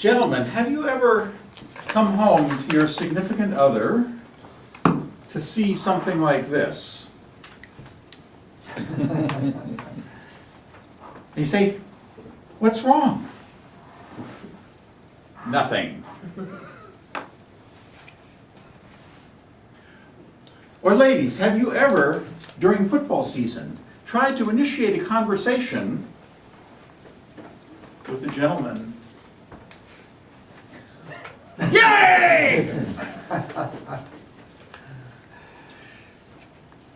Gentlemen, have you ever come home to your significant other to see something like this? And you say, "What's wrong?" "Nothing." Or ladies, have you ever, during football season, tried to initiate a conversation with a gentleman? Yay!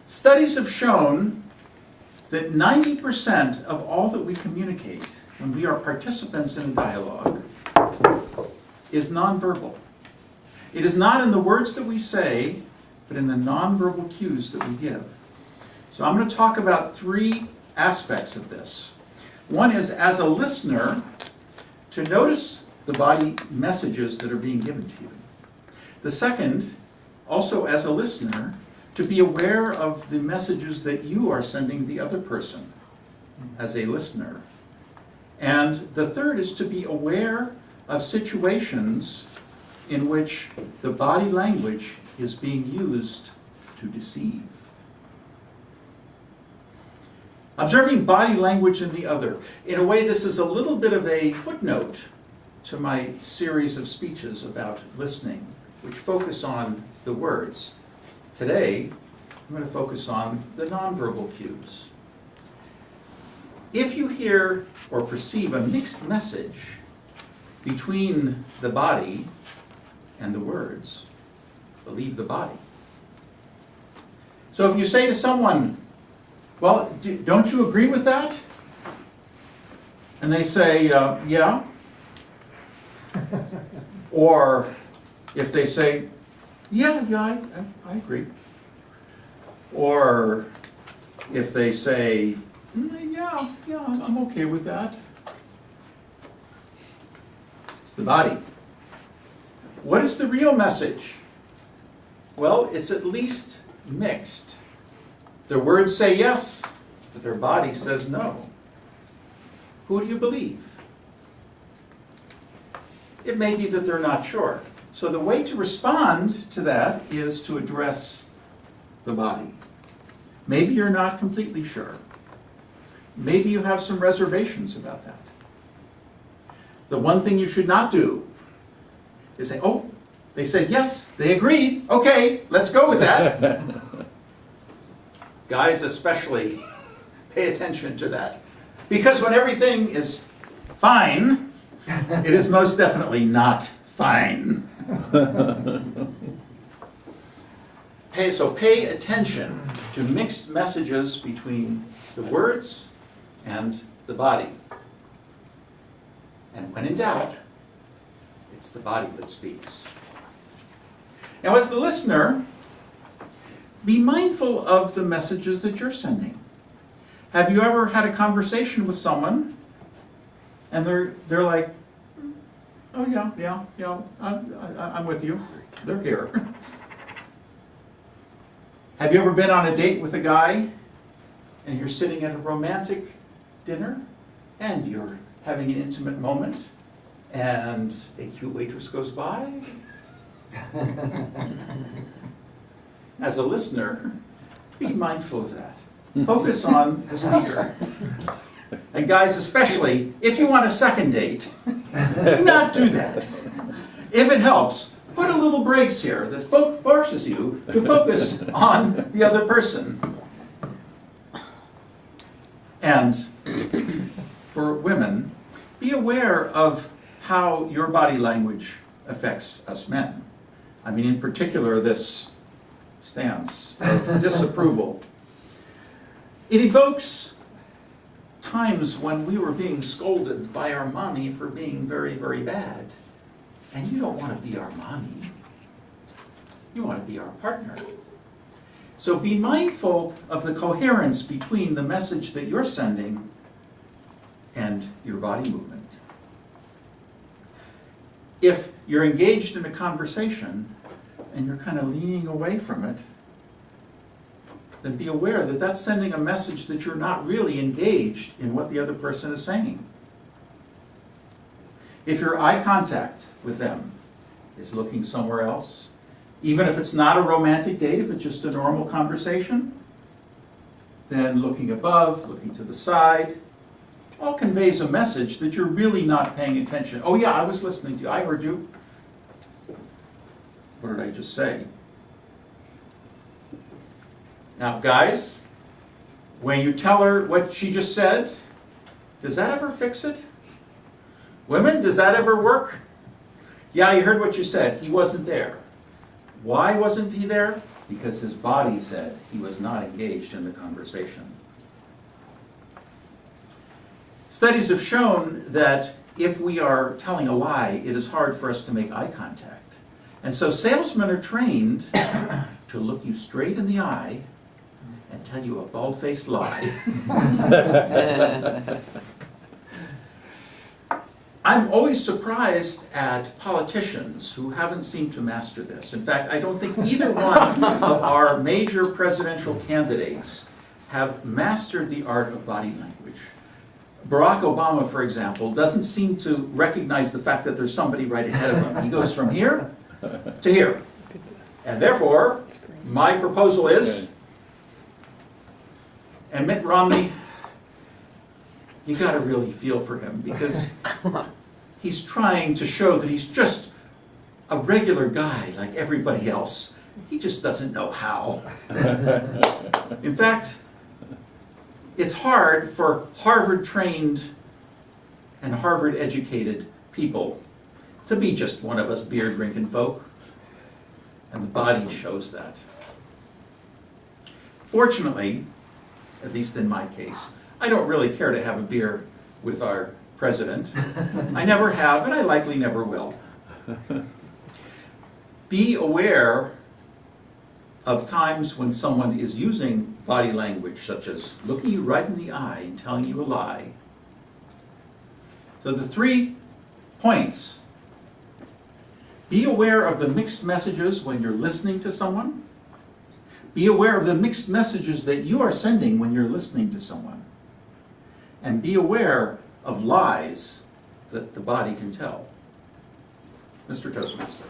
Studies have shown that 90% of all that we communicate when we are participants in a dialogue is nonverbal. It is not in the words that we say, but in the nonverbal cues that we give. So I'm going to talk about three aspects of this. One is, as a listener, to notice the body messages that are being given to you. The second, also as a listener, to be aware of the messages that you are sending the other person as a listener. And the third is to be aware of situations in which the body language is being used to deceive. Observing body language in the other. In a way, this is a little bit of a footnote to my series of speeches about listening, which focus on the words. Today, I'm going to focus on the nonverbal cues. If you hear or perceive a mixed message between the body and the words, believe the body. So if you say to someone, "Well, don't you agree with that?" And they say, "Yeah." Or if they say, yeah, I agree. Or if they say, yeah, I'm okay with that. It's the body. What is the real message? Well, it's at least mixed. Their words say yes, but their body says no. Who do you believe? It may be that they're not sure. So the way to respond to that is to address the body. Maybe you're not completely sure. Maybe you have some reservations about that. The one thing you should not do is say, "Oh, they said yes, they agreed, okay, let's go with that." Guys especially, pay attention to that. Because when everything is fine, it is most definitely not fine. So pay attention to mixed messages between the words and the body. And when in doubt, it's the body that speaks. Now, as the listener, be mindful of the messages that you're sending. Have you ever had a conversation with someone and they're like, "Oh yeah, I'm with you. They're here." Have you ever been on a date with a guy and you're sitting at a romantic dinner and you're having an intimate moment and a cute waitress goes by? As a listener, be mindful of that. Focus on the speaker. And guys especially, if you want a second date, do not do that. If it helps, put a little brace here that forces you to focus on the other person. And for women, be aware of how your body language affects us men. I mean, in particular, this stance of disapproval. It evokes times when we were being scolded by our mommy for being very, very bad. And you don't want to be our mommy. You want to be our partner. So be mindful of the coherence between the message that you're sending and your body movement. If you're engaged in a conversation and you're kind of leaning away from it, then be aware that that's sending a message that you're not really engaged in what the other person is saying. If your eye contact with them is looking somewhere else, even if it's not a romantic date, if it's just a normal conversation, then looking above, looking to the side, all conveys a message that you're really not paying attention. Oh yeah, I was listening to you, I heard you. What did I just say? Now guys, when you tell her what she just said, does that ever fix it? Women, does that ever work? Yeah, you heard what you said. He wasn't there. Why wasn't he there? Because his body said he was not engaged in the conversation. Studies have shown that if we are telling a lie, it is hard for us to make eye contact. And so salesmen are trained to look you straight in the eye and tell you a bald-faced lie. I'm always surprised at politicians who haven't seemed to master this. In fact, I don't think either one of our major presidential candidates have mastered the art of body language. Barack Obama, for example, doesn't seem to recognize the fact that there's somebody right ahead of him. He goes from here to here. And therefore, my proposal is, and Mitt Romney, you got to really feel for him, because he's trying to show that he's just a regular guy like everybody else. He just doesn't know how. In fact, it's hard for Harvard-trained and Harvard-educated people to be just one of us beer-drinking folk, and the body shows that. Fortunately, at least in my case, I don't really care to have a beer with our president. I never have, and I likely never will. Be aware of times when someone is using body language, such as looking you right in the eye and telling you a lie. So the 3 points: be aware of the mixed messages when you're listening to someone. Be aware of the mixed messages that you are sending when you're listening to someone. And be aware of lies that the body can tell. Mr. Toastmaster.